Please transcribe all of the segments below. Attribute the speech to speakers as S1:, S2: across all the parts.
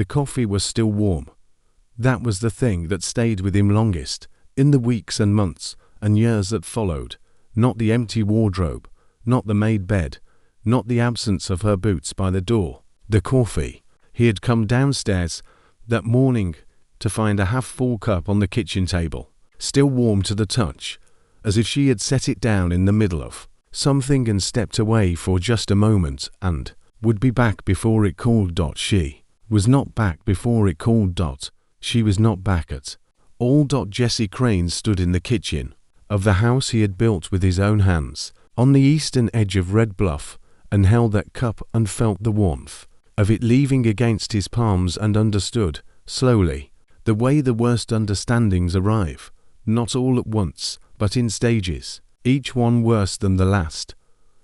S1: The coffee was still warm. That was the thing that stayed with him longest, in the weeks and months and years that followed. Not the empty wardrobe, not the made bed, not the absence of her boots by the door. The coffee. He had come downstairs that morning to find a half-full cup on the kitchen table, still warm to the touch, as if she had set it down in the middle of something and stepped away for just a moment and would be back before it called. She was not back before it called. She was not back at all. Jesse Crane stood in the kitchen of the house he had built with his own hands on the eastern edge of Red Bluff and held that cup and felt the warmth of it leaving against his palms and understood, slowly, the way the worst understandings arrive, not all at once, but in stages, each one worse than the last,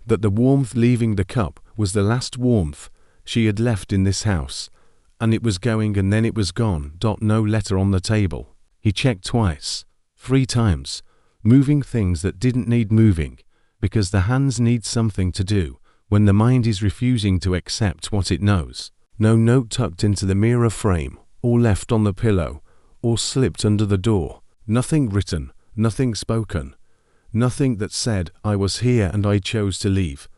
S1: that the warmth leaving the cup was the last warmth she had left in this house, and it was going and then it was gone. No letter on the table. He checked twice, 3 times, moving things that didn't need moving, because the hands need something to do when the mind is refusing to accept what it knows. No note tucked into the mirror frame, or left on the pillow, or slipped under the door. Nothing written, nothing spoken, nothing that said, I was here and I chose to leave,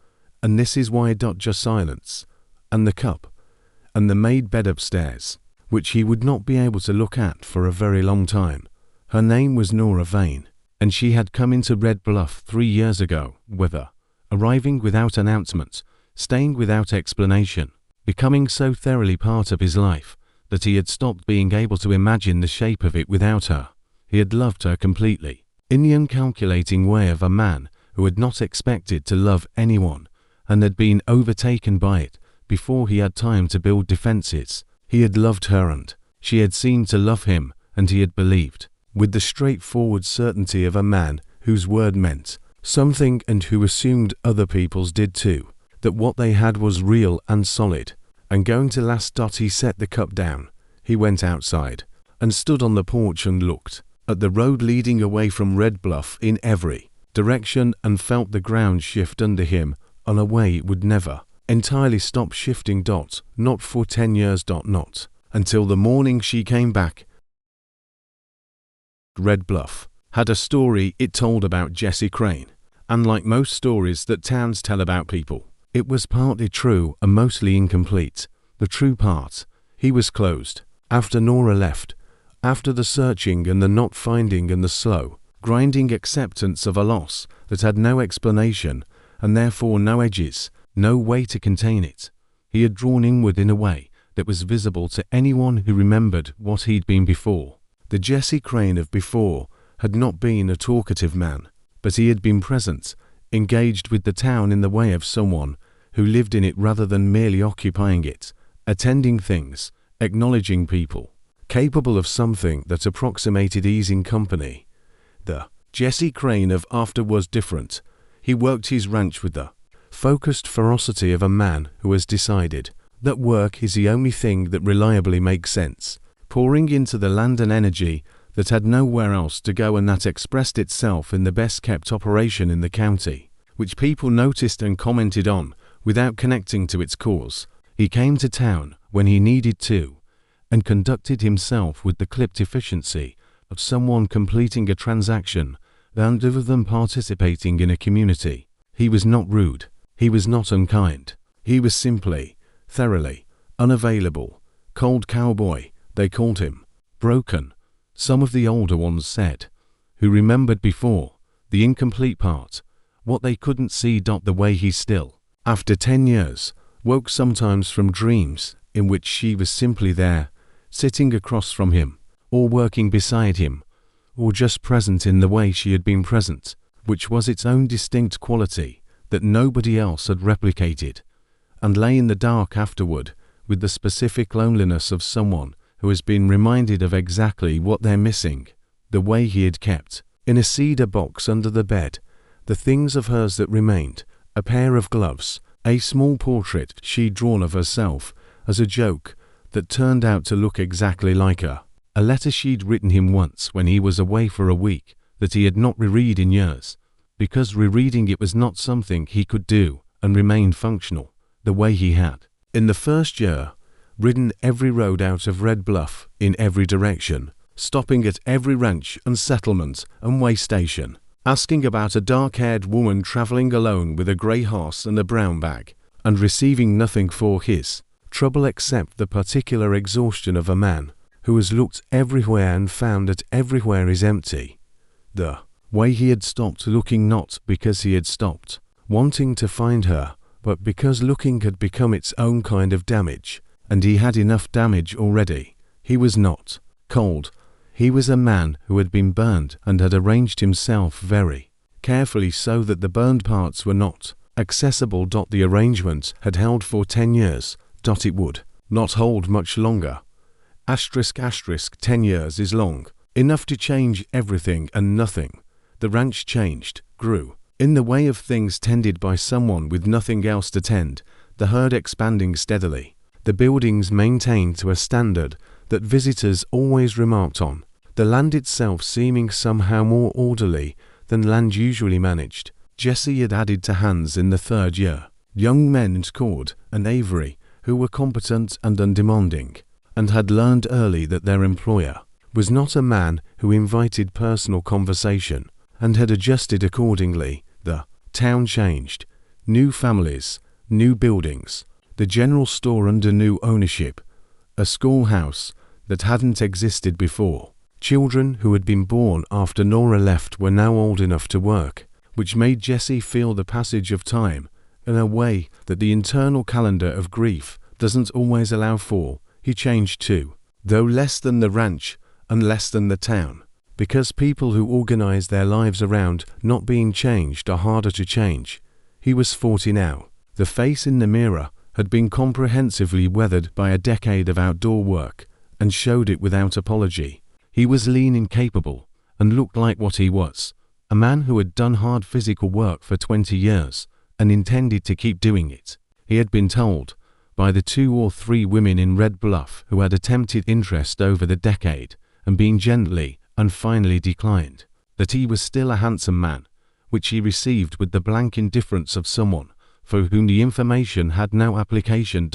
S1: and this is why. Just silence, and the cup, and the made bed upstairs, which he would not be able to look at for a very long time. Her name was Nora Vane, and she had come into Red Bluff 3 years ago with her, arriving without announcement, staying without explanation, becoming so thoroughly part of his life that he had stopped being able to imagine the shape of it without her. He had loved her completely, in the uncalculating way of a man who had not expected to love anyone and had been overtaken by it before he had time to build defenses. He had loved her and she had seemed to love him, and he had believed, with the straightforward certainty of a man whose word meant something and who assumed other people's did too, that what they had was real and solid, and going to last. He set the cup down. He went outside and stood on the porch and looked at the road leading away from Red Bluff in every direction and felt the ground shift under him on a way it would never entirely stop shifting. Not for 10 years. Not until the morning she came back. Red Bluff had a story it told about Jesse Crane. Unlike most stories that towns tell about people, it was partly true and mostly incomplete. The true part, he was closed. After Nora left, after the searching and the not finding and the slow, grinding acceptance of a loss that had no explanation and therefore no edges, no way to contain it, he had drawn inward in a way that was visible to anyone who remembered what he'd been before. The Jesse Crane of before had not been a talkative man, but he had been present, engaged with the town in the way of someone who lived in it rather than merely occupying it, attending things, acknowledging people, capable of something that approximated easing company. The Jesse Crane of after was different. He worked his ranch with the focused ferocity of a man who has decided that work is the only thing that reliably makes sense, pouring into the land an energy that had nowhere else to go, and that expressed itself in the best-kept operation in the county, which people noticed and commented on without connecting to its cause. He came to town when he needed to, and conducted himself with the clipped efficiency of someone completing a transaction rather than participating in a community. He was not rude. He was not unkind. He was simply, thoroughly, unavailable. Cold cowboy, they called him. Broken, some of the older ones said, who remembered before, the incomplete part, what they couldn't see. The way he still, after 10 years, woke sometimes from dreams in which she was simply there, sitting across from him, or working beside him, or just present in the way she had been present, which was its own distinct quality that nobody else had replicated, and lay in the dark afterward with the specific loneliness of someone who has been reminded of exactly what they're missing. The way he had kept, in a cedar box under the bed, the things of hers that remained, a pair of gloves, a small portrait she'd drawn of herself as a joke that turned out to look exactly like her, a letter she'd written him once when he was away for a week that he had not reread in years, because rereading it was not something he could do and remain functional the way he had. In the first year, ridden every road out of Red Bluff in every direction, stopping at every ranch and settlement and way station, asking about a dark-haired woman traveling alone with a grey horse and a brown bag, and receiving nothing for his trouble except the particular exhaustion of a man who has looked everywhere and found that everywhere is empty. The way he had stopped looking, not because he had stopped wanting to find her, but because looking had become its own kind of damage, and he had enough damage already. He was not cold. He was a man who had been burned and had arranged himself very carefully so that the burned parts were not accessible. The arrangement had held for 10 years. It would not hold much longer. *** 10 years is long enough to change everything and nothing. The ranch changed, grew in the way of things tended by someone with nothing else to tend, the herd expanding steadily, the buildings maintained to a standard that visitors always remarked on, the land itself seeming somehow more orderly than land usually managed. Jesse had added to hands in the 3rd year, young men in Cord and Avery who were competent and undemanding, and had learned early that their employer was not a man who invited personal conversation, and had adjusted accordingly. The town changed. New families, new buildings, the general store under new ownership, a schoolhouse that hadn't existed before. Children who had been born after Nora left were now old enough to work, which made Jesse feel the passage of time in a way that the internal calendar of grief doesn't always allow for. He changed too, though less than the ranch and less than the town, because people who organize their lives around not being changed are harder to change. He was 40 now. The face in the mirror had been comprehensively weathered by a decade of outdoor work, and showed it without apology. He was lean and capable, and looked like what he was, a man who had done hard physical work for 20 years, and intended to keep doing it. He had been told by the 2 or 3 women in Red Bluff who had attempted interest over the decade, and been gently and finally declined, that he was still a handsome man, which he received with the blank indifference of someone for whom the information had no application.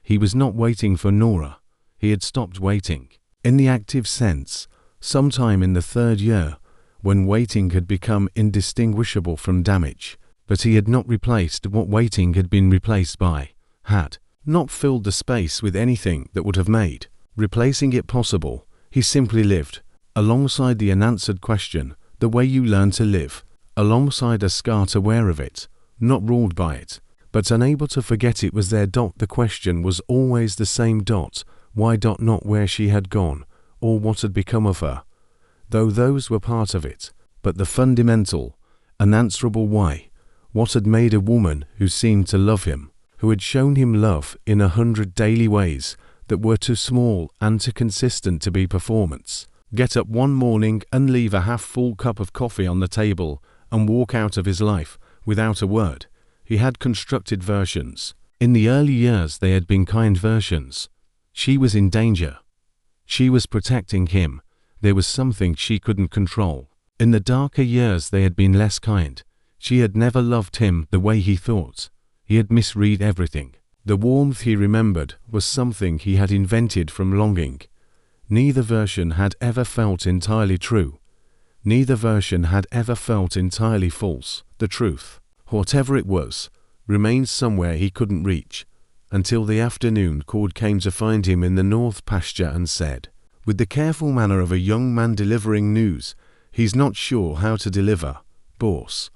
S1: He was not waiting for Nora. He had stopped waiting, in the active sense, sometime in the 3rd year, when waiting had become indistinguishable from damage, but he had not replaced what waiting had been replaced by, had not filled the space with anything that would have made replacing it possible. He simply lived alongside the unanswered question, the way you learn to live, alongside a scar aware of it, not ruled by it, but unable to forget it was there. The question was always the same. Why? Not where she had gone, or what had become of her, though those were part of it, but the fundamental, unanswerable why. What had made a woman who seemed to love him, who had shown him love in 100 daily ways that were too small and too consistent to be performance, get up one morning and leave a half-full cup of coffee on the table and walk out of his life without a word. He had constructed versions. In the early years they had been kind versions. She was in danger. She was protecting him. There was something she couldn't control. In the darker years they had been less kind. She had never loved him the way he thought. He had misread everything. The warmth he remembered was something he had invented from longing. Neither version had ever felt entirely true. Neither version had ever felt entirely false. The truth, whatever it was, remained somewhere he couldn't reach, until the afternoon Cord came to find him in the north pasture and said, with the careful manner of a young man delivering news he's not sure how to deliver, "Boss,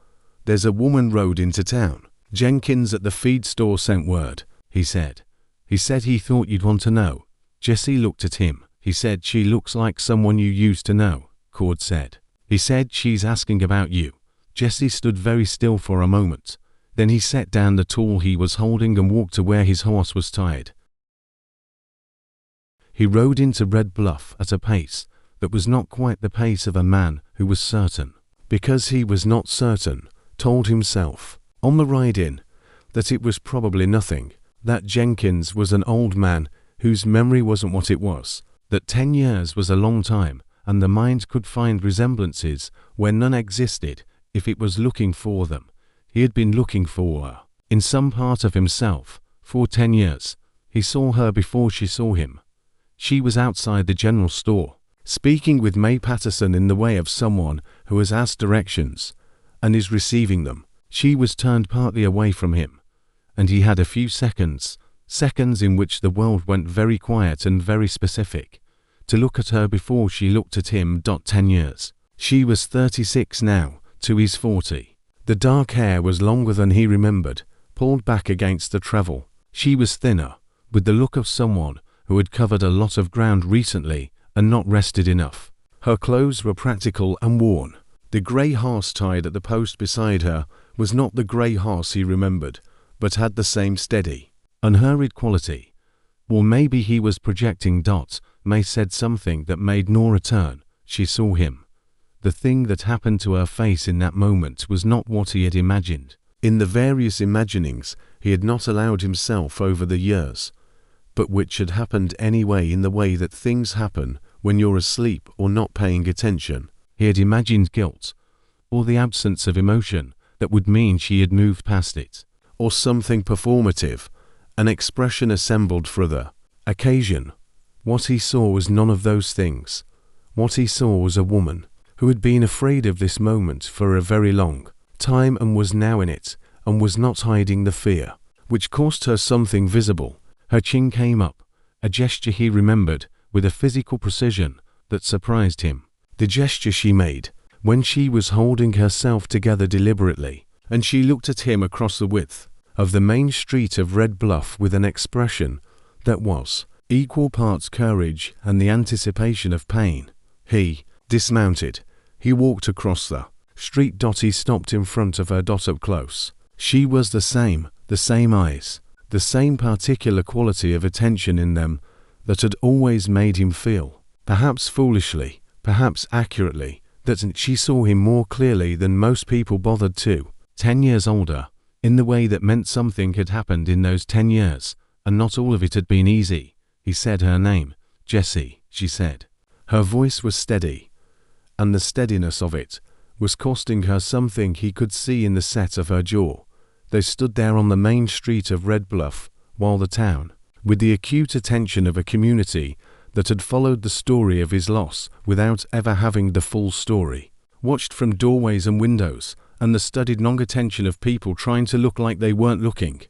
S1: there's a woman rode into town. Jenkins at the feed store sent word," he said. He said he thought you'd want to know. Jesse looked at him. He said, "She looks like someone you used to know," Cord said. He said, "She's asking about you." Jesse stood very still for a moment. Then he set down the tool he was holding and walked to where his horse was tied. He rode into Red Bluff at a pace that was not quite the pace of a man who was certain, because he was not certain, told himself, on the ride in, that it was probably nothing, that Jenkins was an old man whose memory wasn't what it was, that 10 years was a long time, and the mind could find resemblances where none existed if it was looking for them. He had been looking for her, in some part of himself, for 10 years. He saw her before she saw him. She was outside the general store, speaking with May Patterson in the way of someone who has asked directions and is receiving them. She was turned partly away from him, and he had a few seconds in which the world went very quiet and very specific, to look at her before she looked at him. 10 years. She was 36 now, to his 40. The dark hair was longer than he remembered, pulled back against the travel. She was thinner, with the look of someone who had covered a lot of ground recently and not rested enough. Her clothes were practical and worn. The grey horse tied at the post beside her was not the grey horse he remembered, but had the same steady, unhurried quality. Or maybe he was projecting. May said something that made Nora turn. She saw him. The thing that happened to her face in that moment was not what he had imagined. In the various imaginings he had not allowed himself over the years, but which had happened anyway in the way that things happen when you're asleep or not paying attention. He had imagined guilt, or the absence of emotion that would mean she had moved past it, or something performative, an expression assembled for the occasion. What he saw was none of those things. What he saw was a woman who had been afraid of this moment for a very long time and was now in it, and was not hiding the fear, which cost her something visible. Her chin came up, a gesture he remembered with a physical precision that surprised him. The gesture she made when she was holding herself together deliberately, and she looked at him across the width of the main street of Red Bluff with an expression that was equal parts courage and the anticipation of pain. He dismounted. He walked across the street. He stopped in front of her. Up close. She was the same eyes, the same particular quality of attention in them that had always made him feel, perhaps foolishly, perhaps accurately, that she saw him more clearly than most people bothered to. 10 years older, in the way that meant something had happened in those 10 years, and not all of it had been easy. He said her name. Jessie, she said. Her voice was steady, and the steadiness of it was costing her something he could see in the set of her jaw. They stood there on the main street of Red Bluff, while the town, with the acute attention of a community that had followed the story of his loss without ever having the full story, watched from doorways and windows, and the studied non-attention of people trying to look like they weren't looking.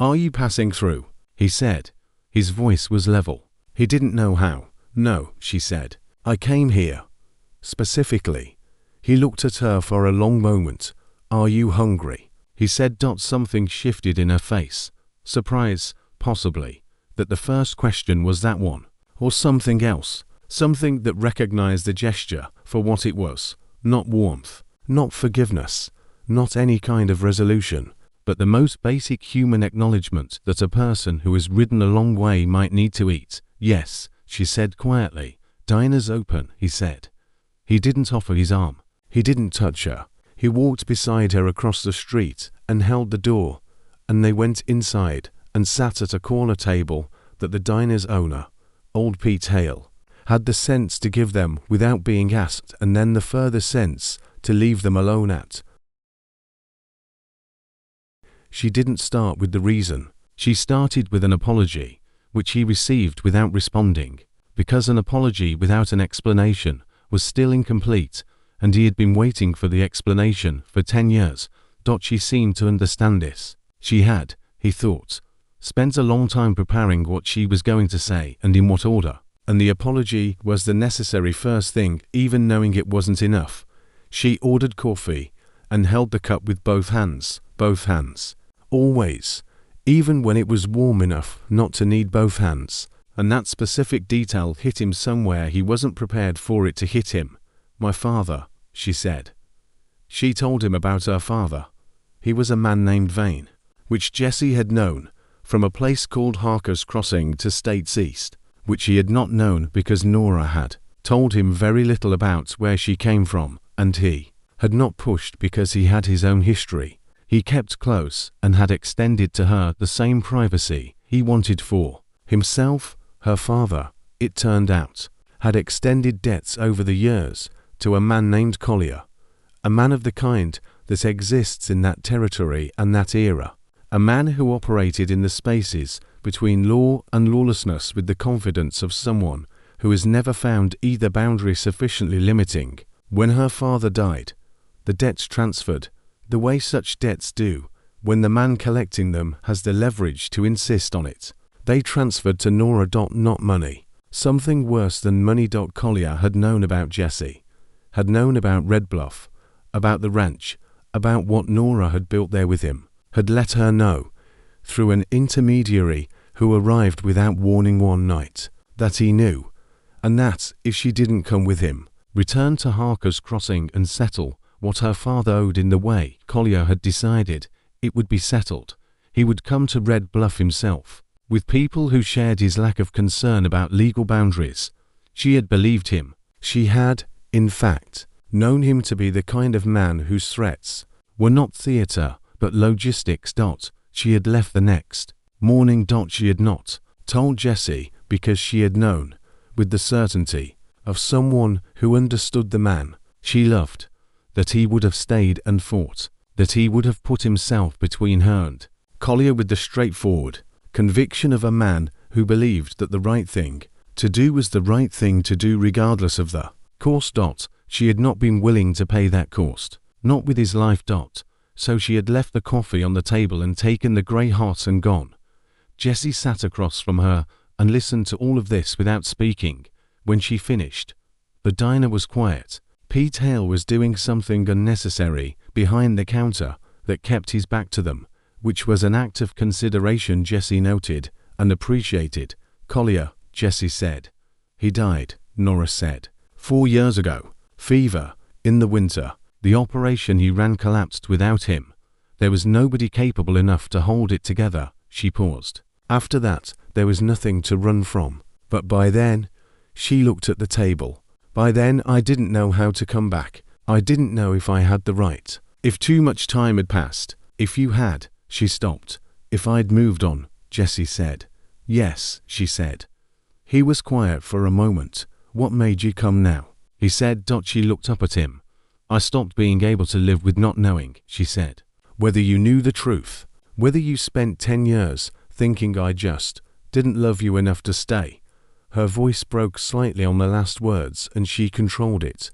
S1: "Are you passing through?" he said. His voice was level. He didn't know how. "No," she said. "I came here. Specifically." He looked at her for a long moment. "Are you hungry?" he said. Something shifted in her face. Surprise, possibly, that the first question was that one, or something else, something that recognized the gesture for what it was. Not warmth, not forgiveness, not any kind of resolution, but the most basic human acknowledgement that a person who has ridden a long way might need to eat. "Yes," she said quietly. "Diner's open," he said. He didn't offer his arm. He didn't touch her. He walked beside her across the street and held the door, and they went inside and sat at a corner table that the diner's owner, old Pete Hale, had the sense to give them without being asked, and then the further sense to leave them alone at. She didn't start with the reason. She started with an apology, which he received without responding, because an apology without an explanation was still incomplete, and he had been waiting for the explanation for 10 years. She seemed to understand this. She had, he thought, spent a long time preparing what she was going to say and in what order, and the apology was the necessary first thing, even knowing it wasn't enough. She ordered coffee and held the cup with both hands, always, even when it was warm enough not to need both hands, and that specific detail hit him somewhere he wasn't prepared for it to hit him. "My father," she said. She told him about her father. He was a man named Vane, which Jessie had known from a place called Harker's Crossing to States East, which he had not known because Nora had told him very little about where she came from, and he had not pushed because he had his own history. He kept close and had extended to her the same privacy he wanted for himself. Her father, it turned out, had extended debts over the years to a man named Collier, a man of the kind that exists in that territory and that era, A man who operated in the spaces between law and lawlessness with the confidence of someone who has never found either boundary sufficiently limiting. When her father died, the debts transferred, the way such debts do, when the man collecting them has the leverage to insist on it. They transferred to Nora. Not money. Something worse than money. Collier had known about Jesse, had known about Red Bluff, about the ranch, about what Nora had built there with him, had let her know, through an intermediary who arrived without warning one night, that he knew, and that, if she didn't come with him, return to Harker's Crossing and settle what her father owed in the way Collier had decided it would be settled, he would come to Red Bluff himself, with people who shared his lack of concern about legal boundaries. She had believed him. She had, in fact, known him to be the kind of man whose threats were not theatre but logistics. She had left the next morning. She had not told Jesse because she had known, with the certainty of someone who understood the man she loved, that he would have stayed and fought, that he would have put himself between her and Collier, with the straightforward conviction of a man who believed that the right thing to do was the right thing to do regardless of the cost. She had not been willing to pay that cost, not with his life. So she had left the coffee on the table and taken the grey hot and gone. Jesse sat across from her and listened to all of this without speaking. When she finished, the diner was quiet. Pete Hale was doing something unnecessary behind the counter that kept his back to them, which was an act of consideration Jesse noted and appreciated. Collier, Jesse said. He died, Nora said. 4 years ago. Fever. In the winter. The operation he ran collapsed without him. There was nobody capable enough to hold it together. She paused. After that, there was nothing to run from. But by then, she looked at the table. By then, I didn't know how to come back. I didn't know if I had the right. If too much time had passed. If you had. She stopped. If I'd moved on, Jesse said. Yes, she said. He was quiet for a moment. What made you come now? He said. She looked up at him. I stopped being able to live with not knowing, she said. Whether you knew the truth, whether you spent 10 years thinking I just didn't love you enough to stay. Her voice broke slightly on the last words and she controlled it.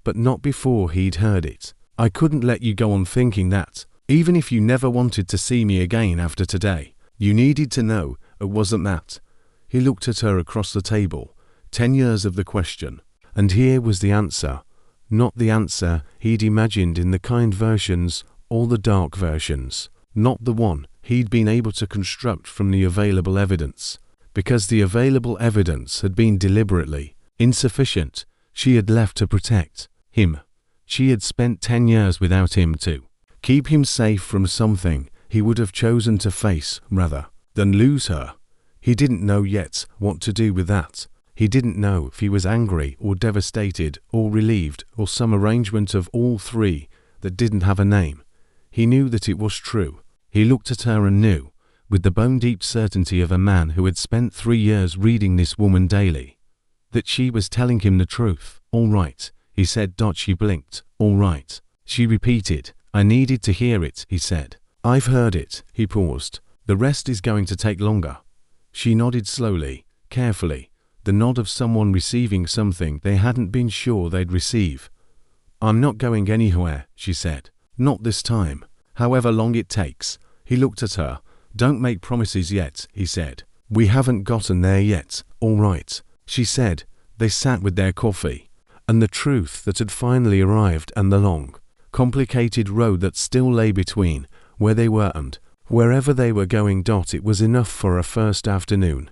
S1: But not before he'd heard it. I couldn't let you go on thinking that. Even if you never wanted to see me again after today, you needed to know it wasn't that. He looked at her across the table. 10 years of the question. And here was the answer. Not the answer he'd imagined in the kind versions or the dark versions. Not the one he'd been able to construct from the available evidence. Because the available evidence had been deliberately insufficient. She had left to protect him. She had spent 10 years without him to keep him safe from something he would have chosen to face rather than lose her. He didn't know yet what to do with that. He didn't know if he was angry or devastated or relieved or some arrangement of all three that didn't have a name. He knew that it was true. He looked at her and knew, with the bone-deep certainty of a man who had spent 3 years reading this woman daily, that she was telling him the truth. All right, he said. She blinked. All right. She repeated. I needed to hear it, he said. I've heard it. He paused. The rest is going to take longer. She nodded slowly, carefully, the nod of someone receiving something they hadn't been sure they'd receive. I'm not going anywhere, she said. Not this time. However long it takes. He looked at her. Don't make promises yet, he said. We haven't gotten there yet. All right, she said. They sat with their coffee, and the truth that had finally arrived and the long, complicated road that still lay between where they were and wherever they were going. It was enough for a first afternoon.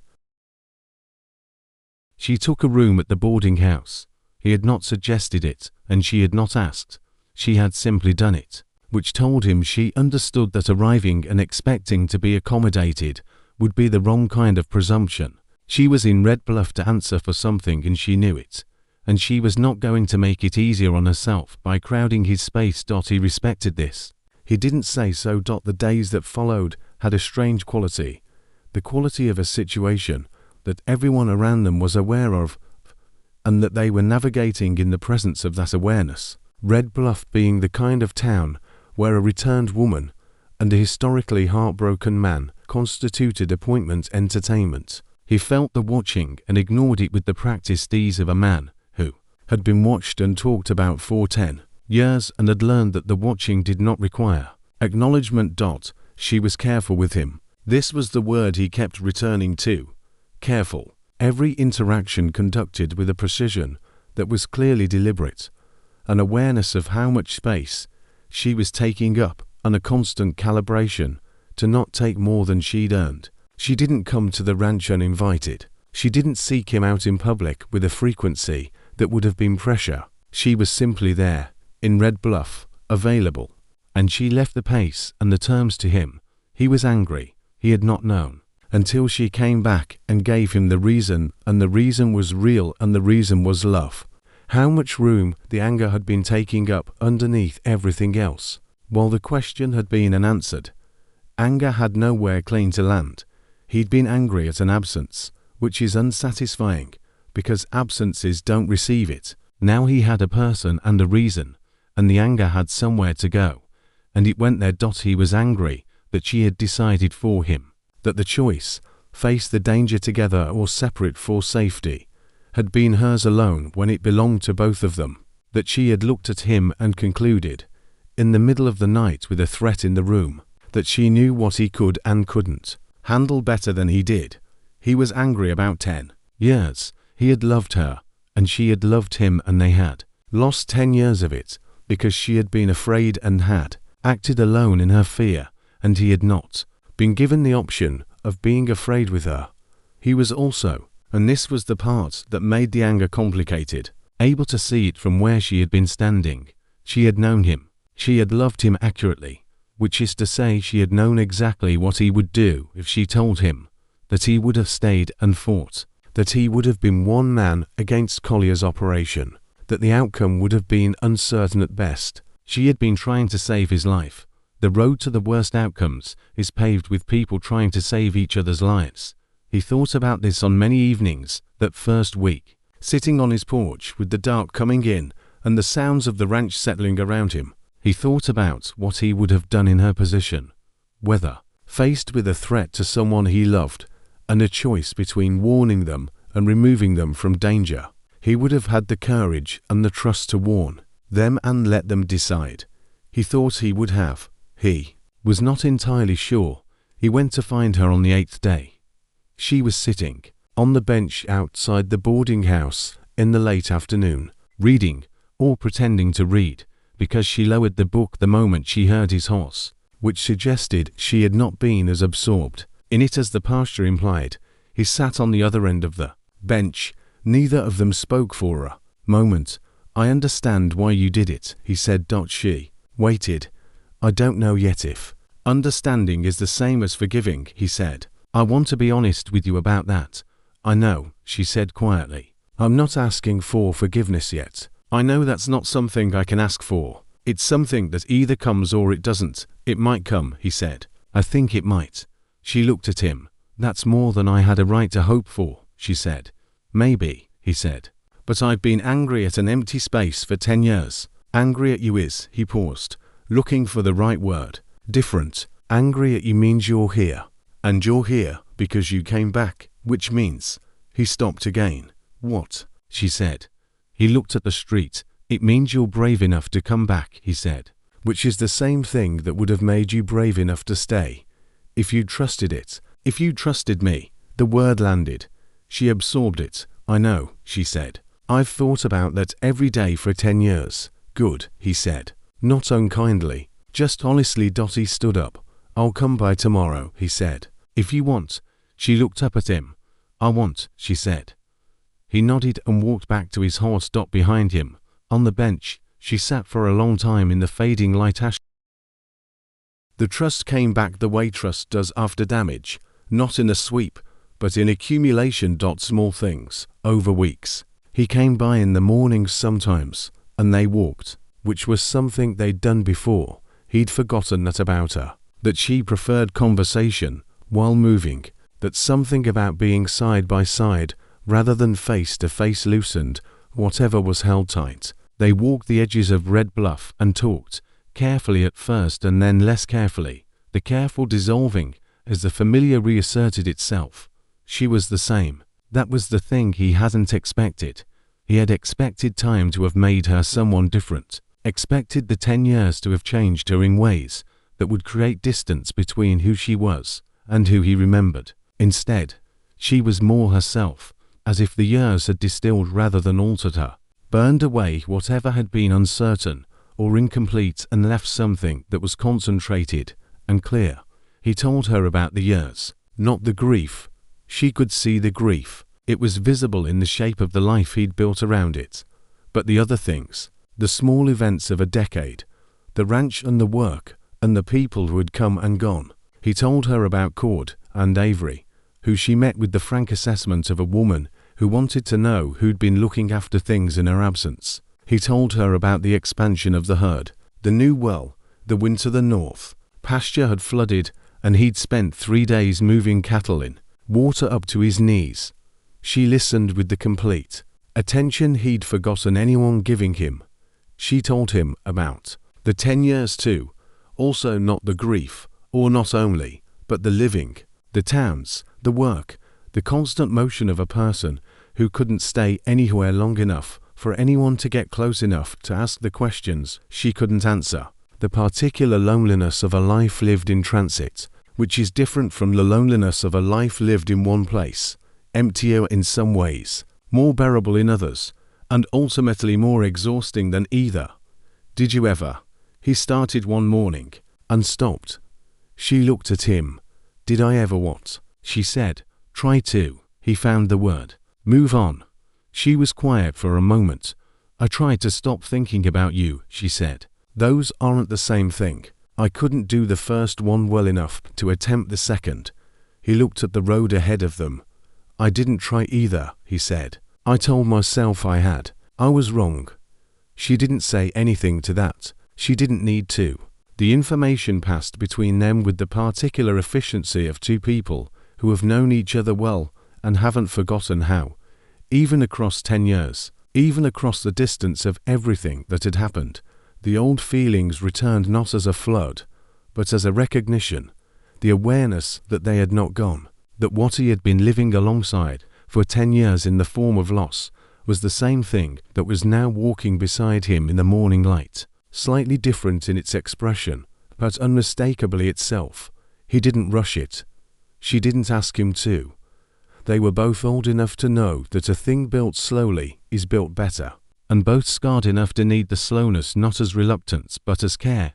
S1: She took a room at the boarding house. He had not suggested it, and she had not asked. She had simply done it, which told him she understood that arriving and expecting to be accommodated would be the wrong kind of presumption. She was in Red Bluff to answer for something and she knew it, and she was not going to make it easier on herself by crowding his space. He respected this. He didn't say so. The days that followed had a strange quality, the quality of a situation that everyone around them was aware of, and that they were navigating in the presence of that awareness. Red Bluff being the kind of town where a returned woman, and a historically heartbroken man constituted appointment entertainment. He felt the watching and ignored it with the practiced ease of a man who had been watched and talked about for 10 years and had learned that the watching did not require acknowledgement. She was careful with him. This was the word he kept returning to. Careful. Every interaction conducted with a precision that was clearly deliberate, an awareness of how much space she was taking up, and a constant calibration to not take more than she'd earned. She didn't come to the ranch uninvited. She didn't seek him out in public with a frequency that would have been pressure. She was simply there, in Red Bluff, available. And she left the pace and the terms to him. He was angry. He had not known. Until she came back and gave him the reason, and the reason was real, and the reason was love. How much room the anger had been taking up underneath everything else. While the question had been unanswered, anger had nowhere clean to land. He'd been angry at an absence, which is unsatisfying, because absences don't receive it. Now he had a person and a reason, and the anger had somewhere to go, and it went there. He was angry that she had decided for him, that the choice, face the danger together or separate for safety, had been hers alone when it belonged to both of them, that she had looked at him and concluded, in the middle of the night with a threat in the room, that she knew what he could and couldn't handle better than he did. He was angry about 10 years. He had loved her, and she had loved him, and they had lost 10 years of it, because she had been afraid and had acted alone in her fear, and he had not been given the option of being afraid with her. He was also, and this was the part that made the anger complicated, able to see it from where she had been standing. She had known him. She had loved him accurately, which is to say she had known exactly what he would do if she told him, that he would have stayed and fought, that he would have been one man against Collier's operation, that the outcome would have been uncertain at best. She had been trying to save his life. The road to the worst outcomes is paved with people trying to save each other's lives. He thought about this on many evenings that first week, sitting on his porch with the dark coming in and the sounds of the ranch settling around him. He thought about what he would have done in her position, whether, faced with a threat to someone he loved and a choice between warning them and removing them from danger, he would have had the courage and the trust to warn them and let them decide. He thought he would have. He was not entirely sure. He went to find her on the 8th day. She was sitting on the bench outside the boarding house in the late afternoon, reading, or pretending to read, because she lowered the book the moment she heard his horse, which suggested she had not been as absorbed in it as the pasture implied. He sat on the other end of the bench. Neither of them spoke for a moment. "I understand why you did it," he said. She waited. "I don't know yet if understanding is the same as forgiving," he said. "I want to be honest with you about that." "I know," she said quietly. "I'm not asking for forgiveness yet. I know that's not something I can ask for. It's something that either comes or it doesn't." "It might come," he said. "I think it might." She looked at him. "That's more than I had a right to hope for," she said. "Maybe," he said. "But I've been angry at an empty space for 10 years. Angry at you is," he paused, looking for the right word, "different. Angry at you means you're here. And you're here because you came back, which means..." He stopped again. "What?" she said. He looked at the street. "It means you're brave enough to come back," he said. "Which is the same thing that would have made you brave enough to stay. If you trusted it. If you trusted me." The word landed. She absorbed it. "I know," she said. "I've thought about that every day for 10 years. "Good," he said. Not unkindly, just honestly. He stood up. "I'll come by tomorrow," he said. "If you want." She looked up at him. "I want," she said. He nodded and walked back to his horse. Behind him, on the bench, she sat for a long time in the fading light. The trust came back the way trust does after damage, not in a sweep, but in accumulation. Small things, over weeks. He came by in the mornings sometimes, and they walked, which was something they'd done before. He'd forgotten that about her, that she preferred conversation while moving, that something about being side by side rather than face to face loosened whatever was held tight. They walked the edges of Red Bluff and talked, carefully at first and then less carefully, the careful dissolving, as the familiar reasserted itself. She was the same. That was the thing he hadn't expected. He had expected time to have made her someone different, expected the 10 years to have changed her in ways that would create distance between who she was and who he remembered. Instead, she was more herself, as if the years had distilled rather than altered her, burned away whatever had been uncertain or incomplete and left something that was concentrated and clear. He told her about the years, not the grief. She could see the grief. It was visible in the shape of the life he'd built around it. But the other things, the small events of a decade, the ranch and the work and the people who had come and gone. He told her about Cord and Avery, who she met with the frank assessment of a woman who wanted to know who'd been looking after things in her absence. He told her about the expansion of the herd, the new well, the wind to the north. Pasture had flooded and he'd spent 3 days moving cattle in, water up to his knees. She listened with the complete attention he'd forgotten anyone giving him. She told him about the 10 years too, also not the grief, or not only, but the living, the towns, the work, the constant motion of a person who couldn't stay anywhere long enough for anyone to get close enough to ask the questions she couldn't answer, the particular loneliness of a life lived in transit, which is different from the loneliness of a life lived in one place, emptier in some ways, more bearable in others, and ultimately more exhausting than either. Did you ever? He started one morning, and stopped. She looked at him. Did I ever what? She said. Try to. He found the word. Move on. She was quiet for a moment. I tried to stop thinking about you, she said. Those aren't the same thing. I couldn't do the first one well enough to attempt the second. He looked at the road ahead of them. I didn't try either, he said. I told myself I had. I was wrong. She didn't say anything to that. She didn't need to. The information passed between them with the particular efficiency of two people who have known each other well and haven't forgotten how, even across 10 years, even across the distance of everything that had happened, the old feelings returned not as a flood, but as a recognition, the awareness that they had not gone, that what he had been living alongside for 10 years in the form of loss was the same thing that was now walking beside him in the morning light, slightly different in its expression, but unmistakably itself. He didn't rush it. She didn't ask him to. They were both old enough to know that a thing built slowly is built better, and both scarred enough to need the slowness not as reluctance but as care,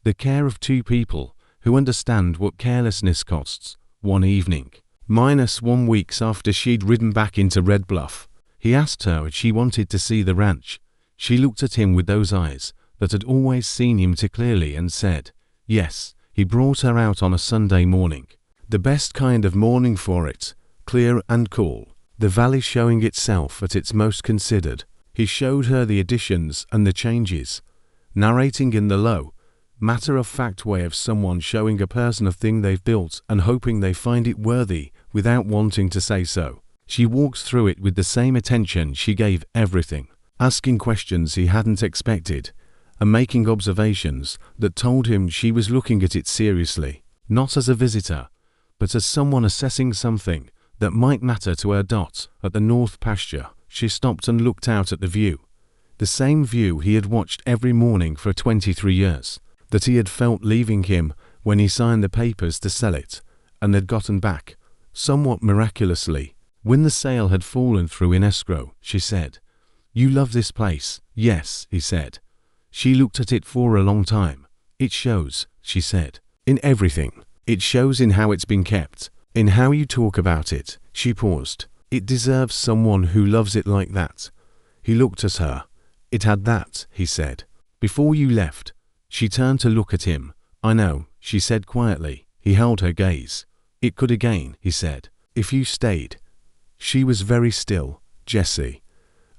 S1: the care of two people who understand what carelessness costs. One evening, -1 weeks after she'd ridden back into Red Bluff, he asked her if she wanted to see the ranch. She looked at him with those eyes that had always seen him too clearly and said, yes. He brought her out on a Sunday morning, the best kind of morning for it, clear and cool, the valley showing itself at its most considered. He showed her the additions and the changes, narrating in the low, matter-of-fact way of someone showing a person a thing they've built and hoping they find it worthy without wanting to say so. She walked through it with the same attention she gave everything, asking questions he hadn't expected, and making observations that told him she was looking at it seriously, not as a visitor, but as someone assessing something that might matter to her. At the north pasture, she stopped and looked out at the view, the same view he had watched every morning for 23 years, that he had felt leaving him when he signed the papers to sell it, and had gotten back, somewhat miraculously, when the sale had fallen through in escrow. She said, "You love this place?" "Yes," he said. She looked at it for a long time. "It shows," she said, "in everything. It shows in how it's been kept, in how you talk about it." She paused. "It deserves someone who loves it like that." He looked at her. "It had that," he said. "Before you left." She turned to look at him. "I know," she said quietly. He held her gaze. "It could again," he said, "if you stayed." She was very still. "Jesse,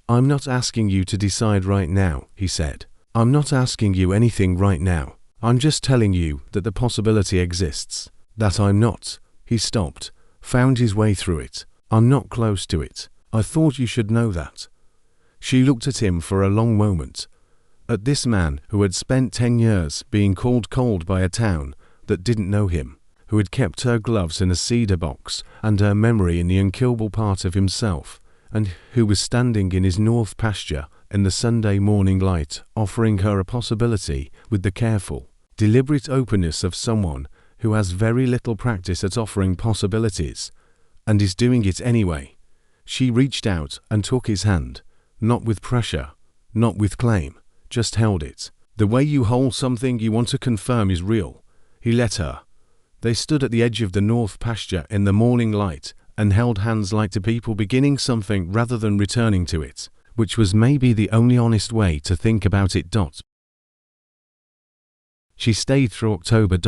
S1: I'm not asking you to decide right now," he said. "I'm not asking you anything right now. I'm just telling you that the possibility exists. That I'm not." He stopped, found his way through it. "I'm not close to it. I thought you should know that." She looked at him for a long moment. At this man who had spent 10 years being called cold by a town that didn't know him, who had kept her gloves in a cedar box and her memory in the unkillable part of himself, and who was standing in his north pasture in the Sunday morning light, offering her a possibility with the careful, deliberate openness of someone who has very little practice at offering possibilities, and is doing it anyway. She reached out and took his hand, not with pressure, not with claim, just held it. The way you hold something you want to confirm is real. He let her. They stood at the edge of the north pasture in the morning light and held hands like two people beginning something rather than returning to it, which was maybe the only honest way to think about it. She stayed through October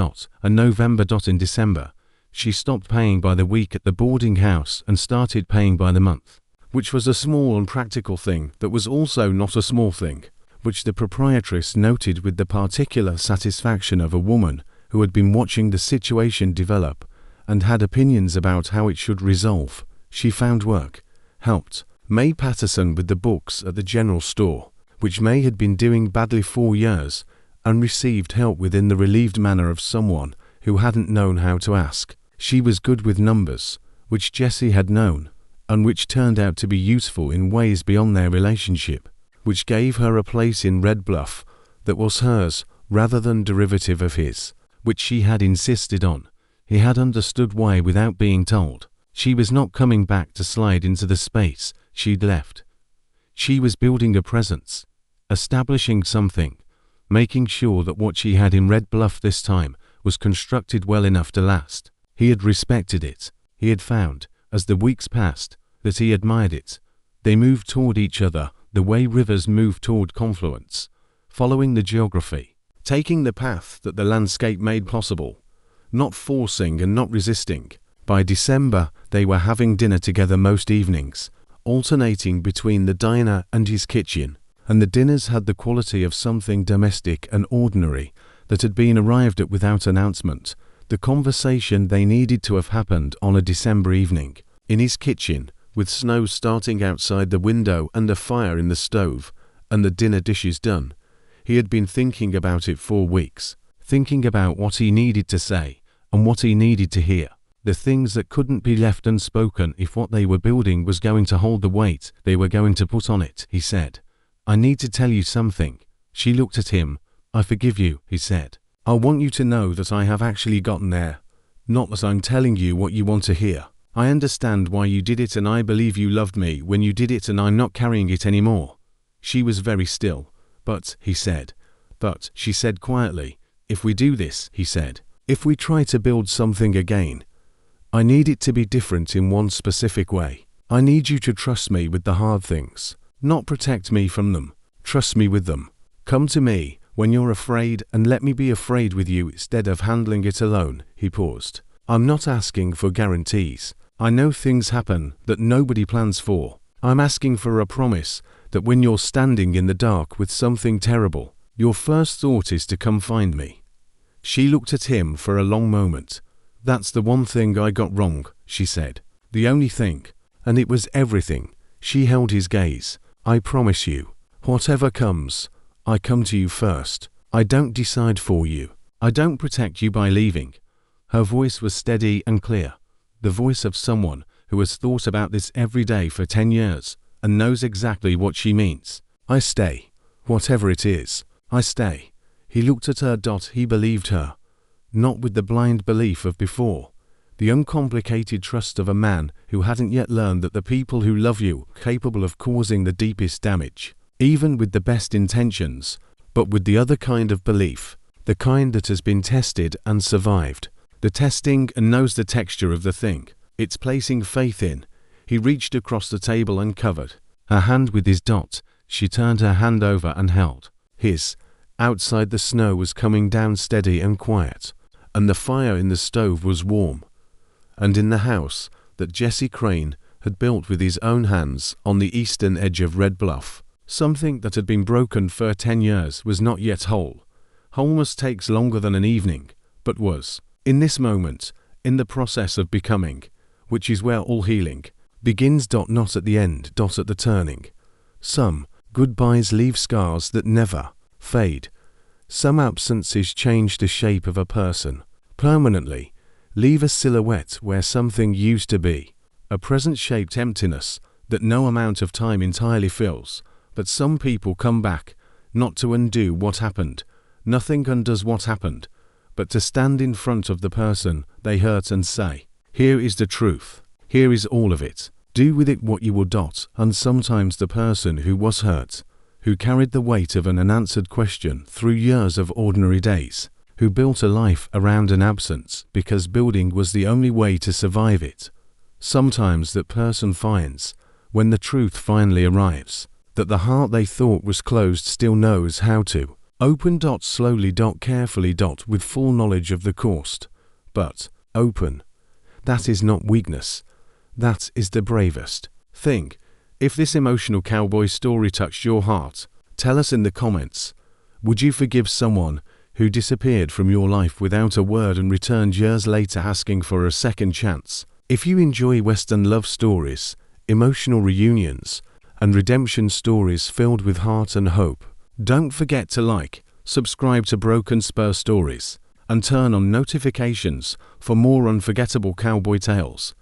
S1: and November. In December, she stopped paying by the week at the boarding house and started paying by the month, which was a small and practical thing that was also not a small thing, which the proprietress noted with the particular satisfaction of a woman who had been watching the situation develop and had opinions about how it should resolve. She found work, helped May Patterson with the books at the general store, which May had been doing badly 4 years, and received help within the relieved manner of someone who hadn't known how to ask. She was good with numbers, which Jessie had known, and which turned out to be useful in ways beyond their relationship, which gave her a place in Red Bluff that was hers rather than derivative of his, which she had insisted on. He had understood why without being told. She was not coming back to slide into the space she'd left. She was building a presence, establishing something, making sure that what she had in Red Bluff this time was constructed well enough to last. He had respected it. He had found, as the weeks passed, that he admired it. They moved toward each other the way rivers move toward confluence, following the geography, taking the path that the landscape made possible, not forcing and not resisting. By December, they were having dinner together most evenings, alternating between the diner and his kitchen, and the dinners had the quality of something domestic and ordinary that had been arrived at without announcement. The conversation they needed to have happened on a December evening, in his kitchen, with snow starting outside the window and a fire in the stove, and the dinner dishes done. He had been thinking about it for weeks, thinking about what he needed to say and what he needed to hear, the things that couldn't be left unspoken if what they were building was going to hold the weight they were going to put on it. He said, "I need to tell you something." She looked at him. "I forgive you," he said. "I want you to know that I have actually gotten there. Not that I'm telling you what you want to hear. I understand why you did it and I believe you loved me when you did it and I'm not carrying it anymore." She was very still. "But," he said. "But," she said quietly, "if we do this," he said, "if we try to build something again, I need it to be different in one specific way. I need you to trust me with the hard things, not protect me from them. Trust me with them. Come to me when you're afraid and let me be afraid with you instead of handling it alone." He paused. "I'm not asking for guarantees. I know things happen that nobody plans for. I'm asking for a promise that when you're standing in the dark with something terrible, your first thought is to come find me." She looked at him for a long moment. "That's the one thing I got wrong," she said. "The only thing. And it was everything." She held his gaze. "I promise you, whatever comes, I come to you first. I don't decide for you. I don't protect you by leaving." Her voice was steady and clear, the voice of someone who has thought about this every day for 10 years and knows exactly what she means. "I stay. Whatever it is, I stay." He looked at her. He believed her, not with the blind belief of before, the uncomplicated trust of a man who hadn't yet learned that the people who love you are capable of causing the deepest damage, even with the best intentions, but with the other kind of belief, the kind that has been tested and survived, the testing and knows the texture of the thing it's placing faith in. He reached across the table and covered her hand with his dot. She turned her hand over and held his. Outside the snow was coming down steady and quiet, and the fire in the stove was warm. And in the house that Jesse Crane had built with his own hands on the eastern edge of Red Bluff, something that had been broken for 10 years was not yet whole. Wholeness takes longer than an evening, but was, in this moment, in the process of becoming, which is where all healing begins. Not at the end. At the turning. Some goodbyes leave scars that never fade. Some absences change the shape of a person, Permanently, leave a silhouette where something used to be, a present-shaped emptiness that no amount of time entirely fills. But some people come back, not to undo what happened. Nothing undoes what happened, but to stand in front of the person they hurt and say, "Here is the truth. Here is all of it. Do with it what you will." And sometimes the person who was hurt, who carried the weight of an unanswered question through years of ordinary days, who built a life around an absence because building was the only way to survive it. Sometimes that person finds, when the truth finally arrives, that the heart they thought was closed still knows how to open. Slowly. Carefully. With full knowledge of the cost. But open. That is not weakness. That is the bravest thing. If this emotional cowboy story touched your heart, tell us in the comments. Would you forgive someone who disappeared from your life without a word and returned years later asking for a second chance? If you enjoy Western love stories, emotional reunions, and redemption stories filled with heart and hope, don't forget to like, subscribe to Broken Spur Stories, and turn on notifications for more unforgettable cowboy tales.